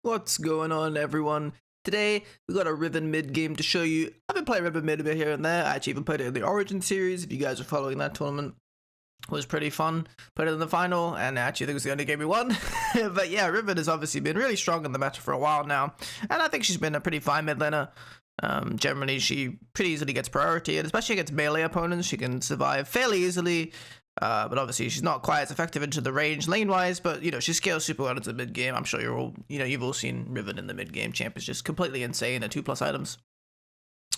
What's going on, everyone? Today, we got a Riven mid game to show you. I've been playing Riven mid a bit here and there. I actually even played it in the Origin series. If you guys are following that tournament, it was pretty fun. Played it in the final, and I actually think it was the only game we won. But yeah, Riven has obviously been really strong in the meta for a while now, and I think she's been a pretty fine mid laner. Generally, she pretty easily gets priority, and especially against melee opponents, she can survive fairly easily. But obviously she's not quite as effective into the range lane-wise, but, you know, she scales super well into the mid-game. I'm sure you're all, you've all seen Riven in the mid-game. Champ is just completely insane at 2+ items.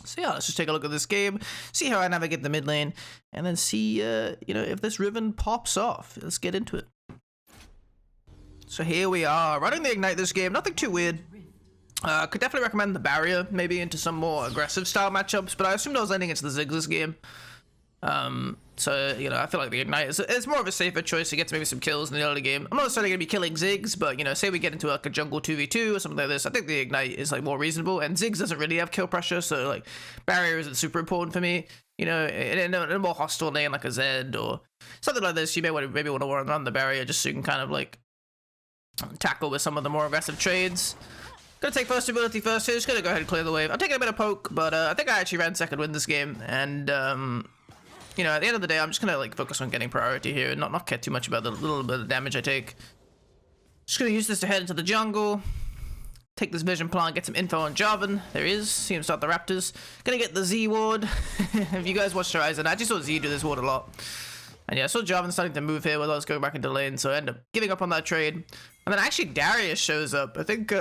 So yeah, let's just take a look at this game, see how I navigate the mid lane, and then see, if this Riven pops off. Let's get into it. So here we are, running the Ignite this game. Nothing too weird. Could definitely recommend the barrier, maybe into some more aggressive style matchups, but I assumed I was landing into the Ziggs this game. So, I feel like the Ignite is more of a safer choice to get to maybe some kills in the early game. I'm not necessarily going to be killing Ziggs, but, say we get into like a jungle 2v2 or something like this, I think the Ignite is like more reasonable, and Ziggs doesn't really have kill pressure, so like barrier isn't super important for me. In a more hostile lane like a Zed or something like this, you maybe want to run the barrier just so you can kind of like tackle with some of the more aggressive trades. Gonna take first ability first here, just gonna go ahead and clear the wave. I'm taking a bit of poke, but I think I actually ran second win this game, and at the end of the day, I'm just gonna like focus on getting priority here and not care too much about the little bit of damage I take. Just gonna use this to head into the jungle, take this vision plant, get some info on Jarvan. There he is. See him start the Raptors. Gonna get the Z ward. If you guys watched Horizon, I actually saw Z do this ward a lot. And yeah, I saw Jarvan starting to move here while I was going back into lane, so I ended up giving up on that trade. And then actually Darius shows up. I think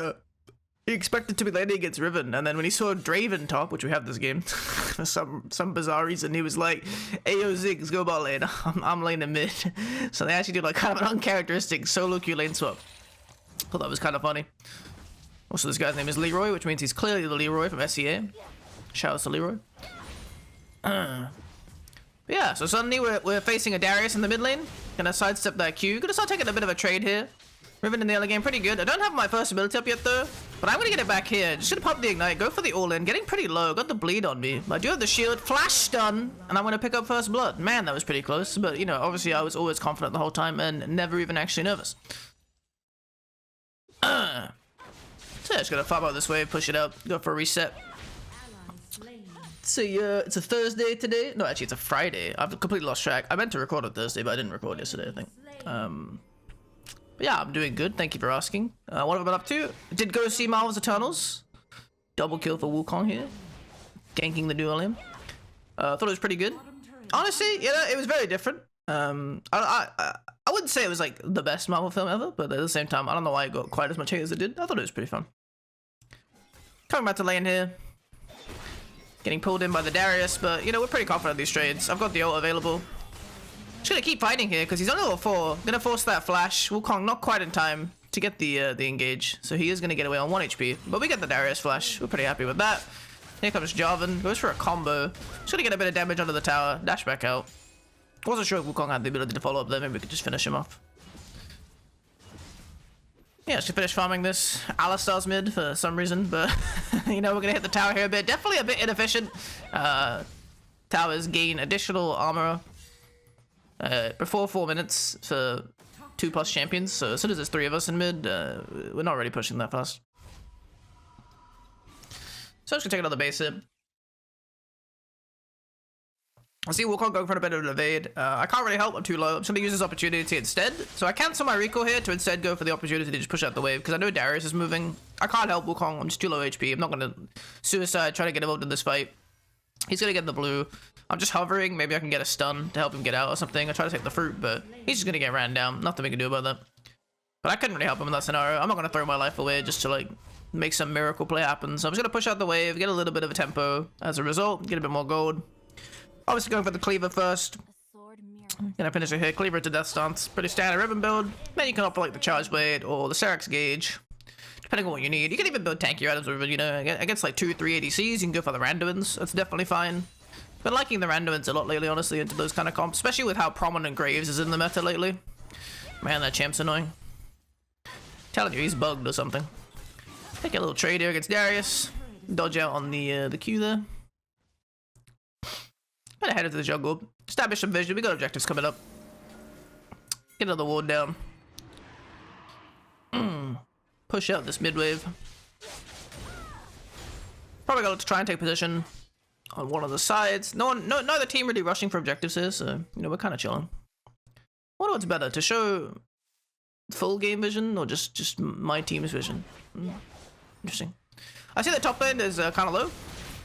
he expected to be laning against Riven, and then when he saw Draven top, which we have this game, for some bizarre reason, he was like, "Ayo Ziggs, go bot lane. I'm laning mid." So they actually do like kind of an uncharacteristic solo queue lane swap. Thought that was kind of funny. Also, this guy's name is Leroy, which means he's clearly the Leroy from SEA. Shout out to Leroy. Yeah, so suddenly we're facing a Darius in the mid lane. Gonna sidestep that Q. Gonna start taking a bit of a trade here. Riven in the early game, pretty good. I don't have my first ability up yet though, but I'm gonna get it back here. Just gonna pop the Ignite, go for the all-in. Getting pretty low, got the bleed on me. I do have the shield, flash stun, and I'm gonna pick up first blood. Man, that was pretty close, but obviously I was always confident the whole time and never even actually nervous. So yeah, just gonna farm out this wave, push it up, go for a reset. So it's a Thursday today. No, actually it's a Friday. I've completely lost track. I meant to record on Thursday, but I didn't record yesterday, I think. But yeah, I'm doing good. Thank you for asking. What have I been up to? Did go see Marvel's Eternals. Double kill for Wukong here. Ganking the dual lane. Thought it was pretty good. Honestly, it was very different. I wouldn't say it was like the best Marvel film ever, but at the same time, I don't know why it got quite as much hate as it did. I thought it was pretty fun. Coming back to lane here. Getting pulled in by the Darius, but we're pretty confident of these trades. I've got the ult available. Just gonna keep fighting here because he's on level 4. Gonna force that flash. Wukong not quite in time to get the engage, so he is gonna get away on 1 HP. But we get the Darius flash. We're pretty happy with that. Here comes Jarvan. Goes for a combo. Just gonna get a bit of damage onto the tower. Dash back out. Wasn't sure if Wukong had the ability to follow up there. Maybe we could just finish him off. Yeah, just finish farming this Alistar's mid for some reason, but we're gonna hit the tower here a bit. Definitely a bit inefficient. Towers gain additional armor before 4 minutes for 2+ champions, so as soon as there's 3 of us in mid, we're not really pushing that fast. So I'm just gonna take another base hit. I see Wukong going for a bit of an evade. I can't really help, I'm too low. I'm just gonna use this opportunity instead. So I cancel my recall here to instead go for the opportunity to just push out the wave, because I know Darius is moving. I can't help Wukong, I'm just too low HP. I'm not gonna suicide, try to get involved in this fight. He's gonna get the blue. I'm just hovering. Maybe I can get a stun to help him get out or something. I try to take the fruit, but he's just gonna get ran down. Nothing we can do about that. But I couldn't really help him in that scenario. I'm not gonna throw my life away just to like make some miracle play happen. So I'm just gonna push out the wave, get a little bit of a tempo as a result, get a bit more gold. Obviously going for the cleaver first. Gonna finish it here. Cleaver to death stance. Pretty standard Riven build. Then you can opt for like the charge blade or the Syrax gauge, depending on what you need. You can even build tankier items with it, against like 2-3 ADCs, you can go for the Randuins. That's definitely fine. Been liking the Randuins a lot lately, honestly, into those kind of comps, especially with how prominent Graves is in the meta lately. Man, that champ's annoying. Telling you, he's bugged or something. Take a little trade here against Darius. Dodge out on the Q there. Gonna head into the jungle. Establish some vision. We got objectives coming up. Get another ward down. push out this mid wave. Probably got to try and take position on one of the sides. No other team really rushing for objectives here, so you know we're kind of chilling. Wonder what's better, to show full game vision or just my team's vision? Interesting. I see the top lane is kind of low.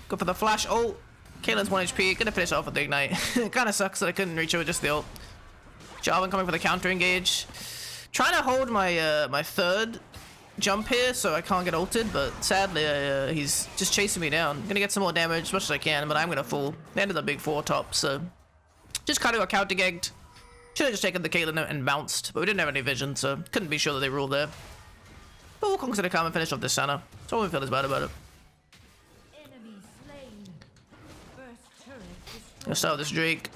Go for the flash ult. Caitlyn's 1 HP. Gonna finish off with the ignite. It kind of sucks that I couldn't reach her with just the ult. Jarvan coming for the counter engage. Trying to hold my my third jump here so I can't get ulted, but sadly he's just chasing me down. Gonna get some more damage as much as I can, but I'm gonna fall. They ended up big 4 top, so just kind of got counter gagged. Should have just taken the Caitlyn and bounced, but we didn't have any vision, so couldn't be sure that they were all there. But Wukong's gonna come and finish off this center. So I won't feel as bad about it. Gonna start with this Drake.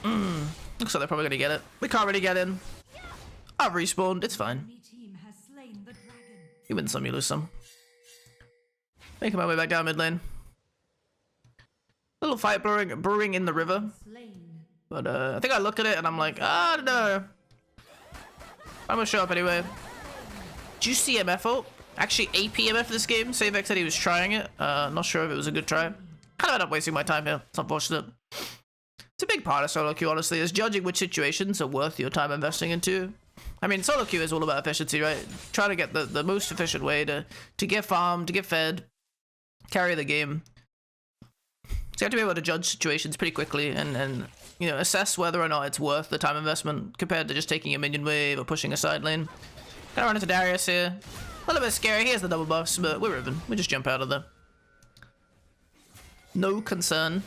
Looks like they're probably gonna get it. We can't really get in. I've respawned, it's fine. You win some, you lose some. Making my way back down mid lane. Little fight brewing in the river. But I think I look at it and I'm like, I don't know. I'm gonna show up anyway. Did you see MF ult? Actually AP MF this game. Savex said he was trying it. Not sure if it was a good try. Kind of ended up wasting my time here. It's unfortunate. It's a big part of solo queue, honestly, is judging which situations are worth your time investing into. I mean, solo queue is all about efficiency, right? Try to get the most efficient way to get farmed, to get fed, carry the game. So you have to be able to judge situations pretty quickly and you know, assess whether or not it's worth the time investment compared to just taking a minion wave or pushing a side lane. Gonna run into Darius here. A little bit scary. He has the double buffs, but we're Riven. We just jump out of there. No concern.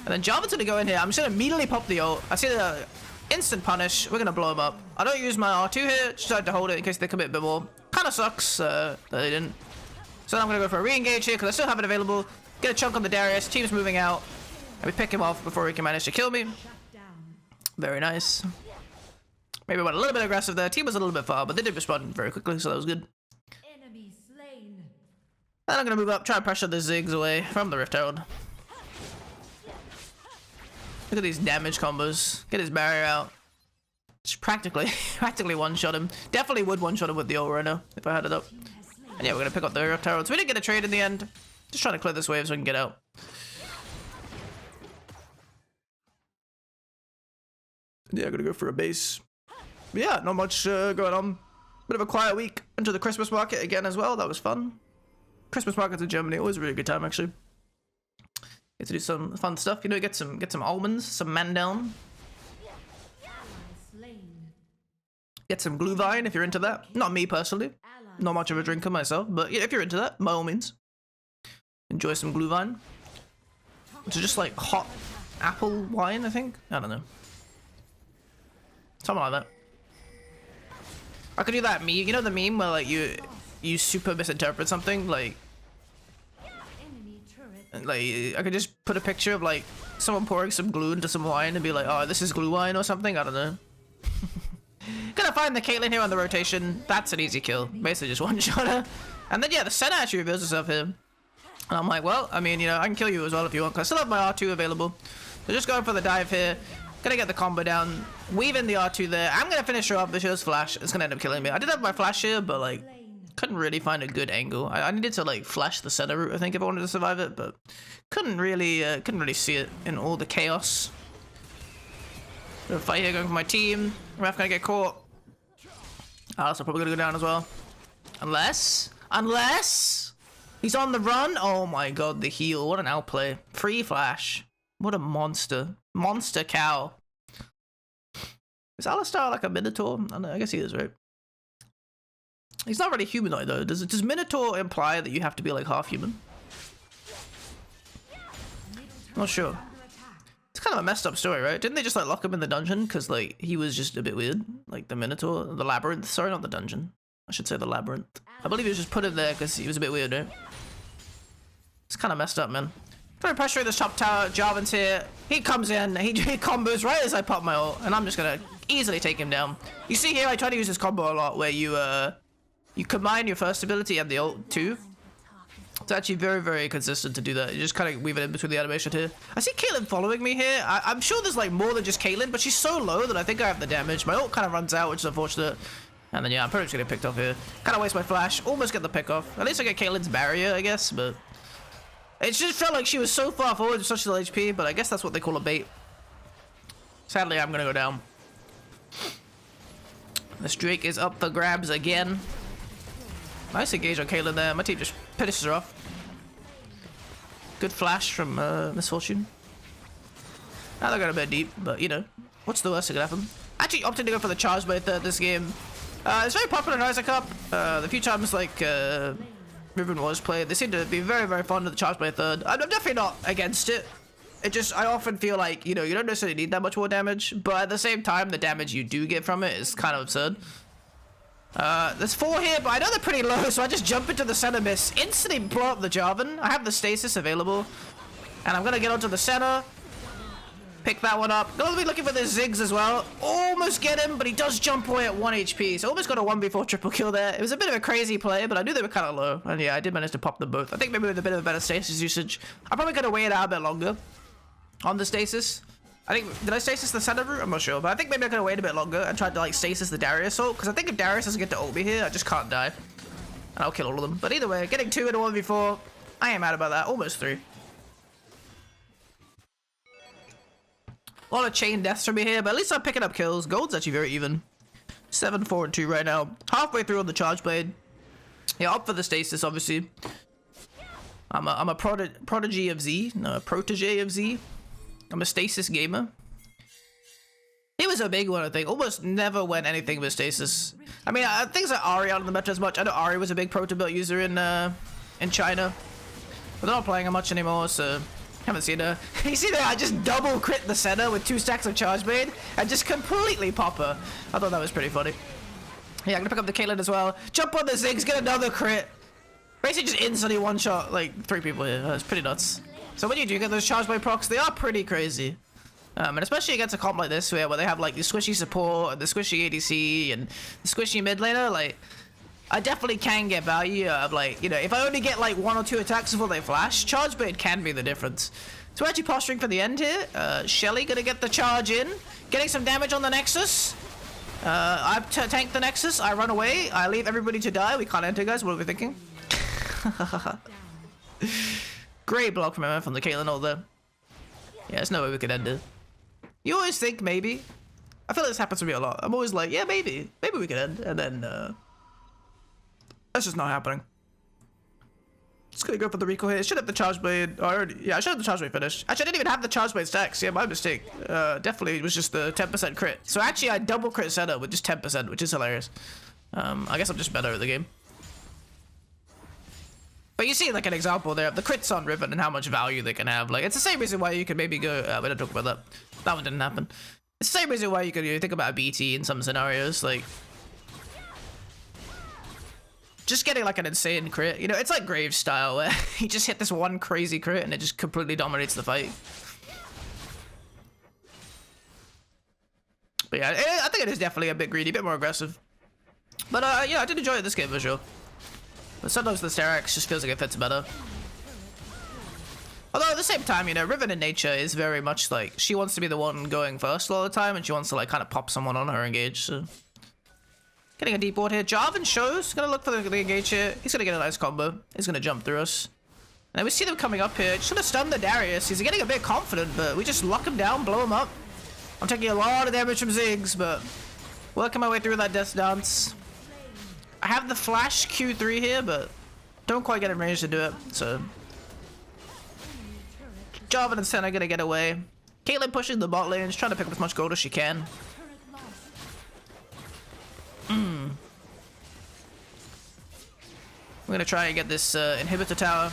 And then Jarvan's gonna go in here. I'm just gonna immediately pop the ult. I see the instant punish. We're gonna blow him up. I don't use my R2 here. Just like to hold it in case they commit a bit more. Kind of sucks that they didn't. So I'm gonna go for a re-engage here because I still have it available. Get a chunk on the Darius. Team's moving out. And we pick him off before he can manage to kill me. Very nice. Maybe went a little bit aggressive there. Team was a little bit far, but they did respond very quickly, so that was good. And I'm gonna move up, try and pressure the Ziggs away from the Rift Herald. Look at these damage combos. Get his barrier out. Just practically one-shot him. Definitely would one-shot him with the ult right now, if I had it up. And yeah, we're gonna pick up the Rift Herald. So we didn't get a trade in the end. Just trying to clear this wave so we can get out. Yeah, I'm gonna go for a base. But yeah, not much going on. Bit of a quiet week. Into the Christmas market again as well. That was fun. Christmas markets in Germany, always a really good time actually. Get to do some fun stuff, you know, get some almonds, some mandeln. Get some glühwein if you're into that. Not me personally. Not much of a drinker myself, but yeah, if you're into that, by all means. Enjoy some glühwein. Which is just like hot apple wine, I think. I don't know. Something like that. I could do that meme. You know the meme where like you super misinterpret something, like I could just put a picture of like someone pouring some glue into some wine and be like, oh, this is glue wine or something. I don't know. Gonna find the Caitlyn here on the rotation. That's an easy kill. Basically just one-shot her. And then yeah, the Senna actually reveals herself here. And I'm like, well, I mean, you know, I can kill you as well if you want, because I still have my R2 available. So just going for the dive here. Gonna get the combo down. Weave in the R2 there. I'm gonna finish her off, but she has flash. It's gonna end up killing me. I did have my flash here, but like couldn't really find a good angle. I needed to like flash the center route, I think, if I wanted to survive it, but couldn't really see it in all the chaos. Gonna fight here, going for my team. Ref gonna get caught. Alice are probably gonna go down as well. Unless he's on the run. Oh my god, the heal. What an outplay. Free flash. What a monster. Monster cow. Is Alistar like a Minotaur? I don't know, I guess he is, right? He's not really humanoid though. Does Minotaur imply that you have to be like half human? Not sure. It's kind of a messed up story, right? Didn't they just like lock him in the dungeon because like he was just a bit weird? Like the Minotaur, the labyrinth. Sorry, not the dungeon. I should say the labyrinth. I believe he was just put in there because he was a bit weird, right? It's kind of messed up, man. Trying to pressure this top tower. Jarvan's here. He comes in. He combos right as I pop my ult, and I'm just gonna easily take him down. You see here, I try to use this combo a lot where you combine your first ability and the ult too. It's actually very, very consistent to do that. You just kind of weave it in between the animation here. I see Caitlyn following me here. I'm sure there's like more than just Caitlyn, but she's so low that I think I have the damage. My ult kind of runs out, which is unfortunate. And then, yeah, I'm pretty much gonna get picked off here. Kind of waste my flash. Almost get the pick off. At least I get Caitlyn's barrier, I guess, but... It just felt like she was so far forward with such little HP, but I guess that's what they call a bait. Sadly, I'm gonna go down. This Drake is up for grabs again. Nice engage on Caitlyn there. My team just finishes her off. Good flash from Misfortune. Now they're going a bit deep, but you know, what's the worst that could happen? Actually opted to go for the charge blade this game. It's very popular in Isaac Cup. The few times like Riven was played, they seem to be very, very fond of the charge blade third. I'm definitely not against it. It just, I often feel like, you know, you don't necessarily need that much more damage, but at the same time, the damage you do get from it is kind of absurd. There's 4 here, but I know they're pretty low, so I just jump into the center miss, instantly blow up the Jarvan. I have the stasis available, and I'm gonna get onto the center, pick that one up. Gonna be looking for the Ziggs as well. Almost get him, but he does jump away at 1 HP, so almost got a 1v4 triple kill there. It was a bit of a crazy play, but I knew they were kind of low, and yeah, I did manage to pop them both. I think maybe with a bit of a better stasis usage, I'm probably gonna wait it out a bit longer on the stasis. I think, did I stasis the center route? I'm not sure, but I think maybe I could have waited a bit longer and tried to like stasis the Darius ult, because I think if Darius doesn't get to ult me here, I just can't die. And I'll kill all of them. But either way, getting 2 in a 1v4, I ain't mad about that. Almost 3. A lot of chain deaths from me here, but at least I'm picking up kills. Gold's actually very even. 7, 4, and 2 right now. Halfway through on the charge blade. Yeah, up for the stasis, obviously. I'm a prodigy of Z. No, a protege of Z. I'm a stasis gamer. He was a big one, I think. Almost never went anything with stasis. I mean, things like Ari aren't in the meta as much. I know Ari was a big proto-built user in China. But they're not playing her much anymore, so... Haven't seen her. You see that? I just double crit the center with 2 stacks of charge blade and just completely pop her. I thought that was pretty funny. Yeah, I'm gonna pick up the Caitlyn as well. Jump on the Ziggs, get another crit. Basically just instantly one-shot like 3 people here. That's pretty nuts. So when you do get those charge blade procs, they are pretty crazy. And especially against a comp like this where they have like the squishy support and the squishy ADC and the squishy mid laner, like I definitely can get value of like, you know, if I only get like 1 or 2 attacks before they flash, charge blade can be the difference. So we're actually posturing for the end here. Shelly gonna get the charge in, getting some damage on the Nexus. I've tanked the Nexus, I run away, I leave everybody to die. We can't enter, guys, what are we thinking? Great block from him from the Caitlyn ult there. Yeah, there's no way we could end it. You always think maybe. I feel like this happens to me a lot. I'm always like, yeah, maybe we could end, and then that's just not happening. Just gonna go for the recall here. Should have the charge blade. I should have the charge blade finished. Actually, I didn't even have the charge blade stacks. Yeah, my mistake. Definitely it was just the 10% crit. So actually, I double crit center with just 10%, which is hilarious. I guess I'm just better at the game. But you see like an example there of the crits on Riven and how much value they can have. Like, it's the same reason why you could maybe go... we don't talk about that. That one didn't happen. It's the same reason why you could think about a BT in some scenarios. Like, just getting like an insane crit. You know, it's like Graves style where he just hit this one crazy crit and it just completely dominates the fight. But yeah, I think it is definitely a bit greedy, a bit more aggressive. But yeah, I did enjoy this game for sure. But sometimes the Sterak's just feels like it fits better. Although at the same time, you know, Riven in nature is very much like, she wants to be the one going first all the time, and she wants to like kind of pop someone on her engage, so. Getting a deep ward here. Jarvan shows, gonna look for the engage here. He's gonna get a nice combo. He's gonna jump through us. And we see them coming up here. Just gonna stun the Darius. He's getting a bit confident, but we just lock him down, blow him up. I'm taking a lot of damage from Ziggs, but working my way through that death dance. I have the flash Q3 here, but don't quite get in range to do it, so. Jarvan and Sen are gonna get away. Caitlyn pushing the bot lane, just trying to pick up as much gold as she can. We're gonna try and get this inhibitor tower.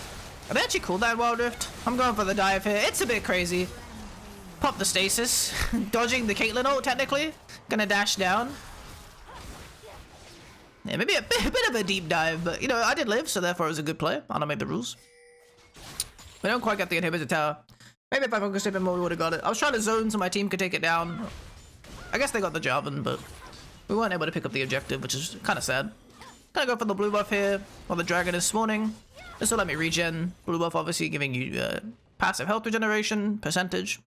Are they actually cooldown Wild Rift? I'm going for the dive here. It's a bit crazy. Pop the stasis. Dodging the Caitlyn ult, technically. Gonna dash down. Yeah, maybe a bit of a deep dive, but you know, I did live, so therefore it was a good play. I don't make the rules. We don't quite get the inhibitor tower. Maybe if I focused a bit more, we would have got it. I was trying to zone so my team could take it down. I guess they got the Jarvan, but we weren't able to pick up the objective, which is kind of sad. Gonna go for the blue buff here while the dragon is spawning. This will let me regen. Blue buff obviously giving you passive health regeneration percentage.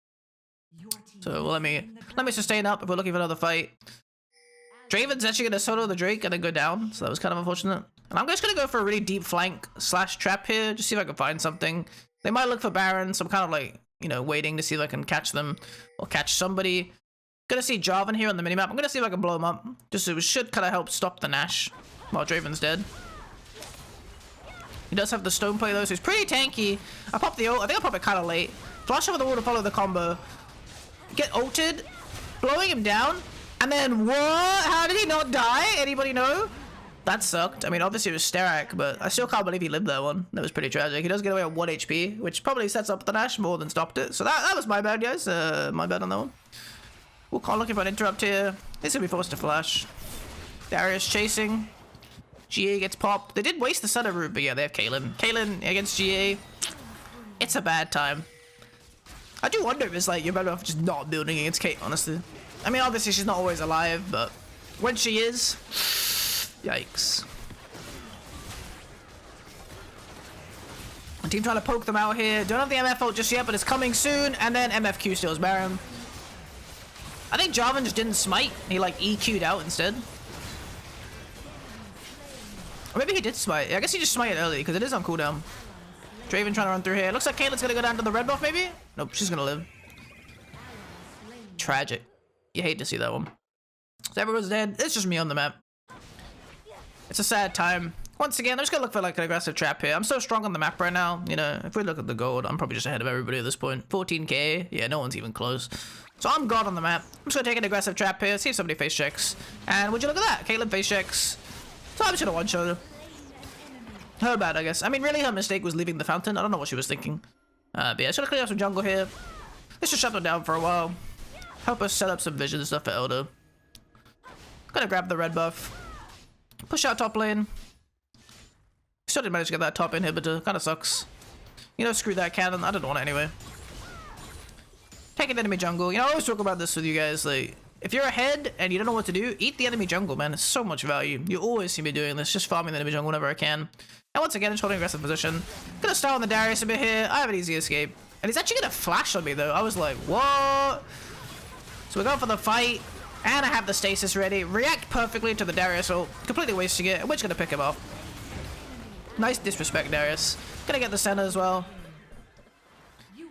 So let me sustain up if we're looking for another fight. Draven's actually gonna solo the Drake and then go down, so that was kind of unfortunate. And I'm just gonna go for a really deep flank slash trap here, just see if I can find something. They might look for Baron, so I'm kind of like, you know, waiting to see if I can catch them or catch somebody. Gonna see Jarvan here on the minimap. I'm gonna see if I can blow him up. Just so it should kind of help stop the Nash while Draven's dead. He does have the stone play though, so he's pretty tanky. I popped the ult. I think I popped it kind of late. Flash over the wall to follow the combo. Get ulted, blowing him down, and then what? How did he not die? Anybody know? That sucked. I mean, obviously it was Sterak, but I still can't believe he lived that one. That was pretty tragic. He does get away at 1 HP, which probably sets up the Nash more than stopped it. So that was my bad, guys. My bad on that one. Wukong looking for an interrupt here. He's gonna be forced to flash. Darius chasing. GA gets popped. They did waste the center route, but yeah, they have Caitlyn. Caitlyn against GA. It's a bad time. I do wonder if it's like you're better off just not building against Kate, honestly. I mean, obviously she's not always alive, but when she is, yikes. The team trying to poke them out here. Don't have the MF ult just yet, but it's coming soon. And then MFQ steals Baron. I think Jarvan just didn't smite. He like EQ'd out instead. Or maybe he did smite. I guess he just smited early because it is on cooldown. Draven trying to run through here. Looks like Caitlyn's gonna go down to the red buff maybe? Nope, she's gonna live. Tragic. You hate to see that one. So everyone's dead. It's just me on the map. It's a sad time. Once again, I'm just gonna look for like an aggressive trap here. I'm so strong on the map right now. You know, if we look at the gold, I'm probably just ahead of everybody at this point. 14k. Yeah, no one's even close. So I'm god on the map. I'm just gonna take an aggressive trap here, see if somebody face checks. And would you look at that? Caitlyn face checks. So I'm just gonna one-shot her. Her bad, I guess. I mean, really her mistake was leaving the fountain. I don't know what she was thinking. But yeah, just gonna clear up some jungle here. Let's just shut them down for a while. Help us set up some vision and stuff for Elder. Gonna grab the red buff. Push out top lane. Still didn't manage to get that top inhibitor. Kinda sucks. You know, screw that cannon. I don't want it anyway. Take an enemy jungle. You know, I always talk about this with you guys. Like, if you're ahead and you don't know what to do, eat the enemy jungle, man. It's so much value. You always see me doing this. Just farming the enemy jungle whenever I can. And once again, just holding aggressive position. Gonna start on the Darius a bit here. I have an easy escape. And he's actually gonna flash on me, though. I was like, what? So we're going for the fight. And I have the stasis ready. React perfectly to the Darius ult. Completely wasting it. And we're just gonna pick him off. Nice disrespect, Darius. Gonna get the center as well.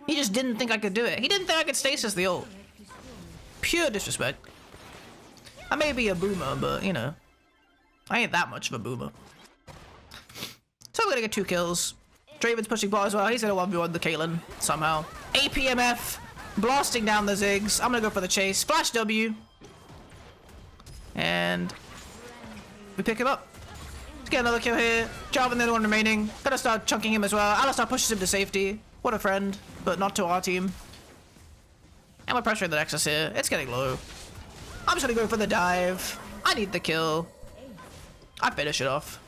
He just didn't think I could do it. He didn't think I could stasis the ult. Pure disrespect. I may be a boomer, but, you know, I ain't that much of a boomer. So we're gonna get 2 kills. Draven's pushing bot as well. He's gonna 1v1 the Caitlyn somehow. APMF. Blasting down the Ziggs. I'm gonna go for the chase. Flash W. And we pick him up. Let's get another kill here. Jarvan, the only one remaining. Gonna start chunking him as well. Alistar pushes him to safety. What a friend, but not to our team. And we're pressuring the Nexus here. It's getting low. I'm just gonna go for the dive. I need the kill. I finish it off.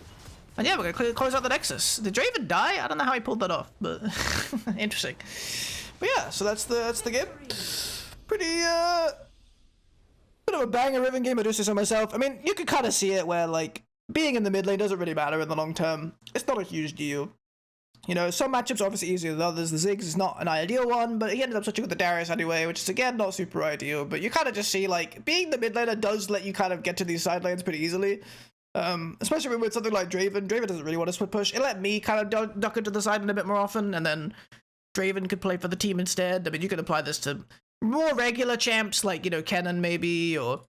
And yeah, we're gonna close out the Nexus. Did Draven die? I don't know how he pulled that off, but interesting. But yeah, so that's the game. Pretty bit of a banger Riven game, I do say so myself. I mean, you could kind of see it where like being in the mid lane doesn't really matter in the long term. It's not a huge deal. You know, some matchups are obviously easier than others. The Ziggs is not an ideal one, but he ended up switching with the Darius anyway, which is again not super ideal. But you kind of just see like being the mid laner does let you kind of get to these side lanes pretty easily. Especially with something like Draven. Draven doesn't really want to split push. It let me kind of duck into the side a bit more often, and then Draven could play for the team instead. I mean, you could apply this to more regular champs like, you know, Kennen maybe, or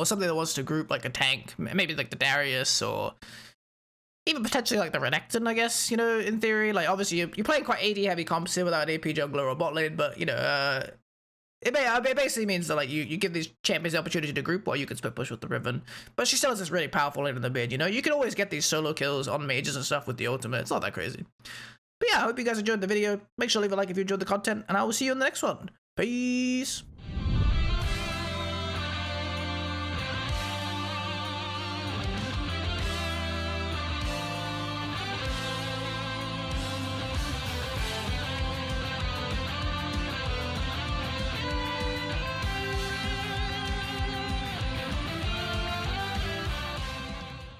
something that wants to group like a tank, maybe like the Darius, or even potentially like the Renekton, I guess, you know, in theory. Like, obviously, you're playing quite AD heavy comps here without an AP jungler or bot lane, but, you know, it basically means that, like, you give these champions the opportunity to group while you can split push with the Riven. But she still has this really powerful lane in the mid, you know? You can always get these solo kills on mages and stuff with the ultimate. It's not that crazy. But yeah, I hope you guys enjoyed the video. Make sure to leave a like if you enjoyed the content, and I will see you in the next one. Peace!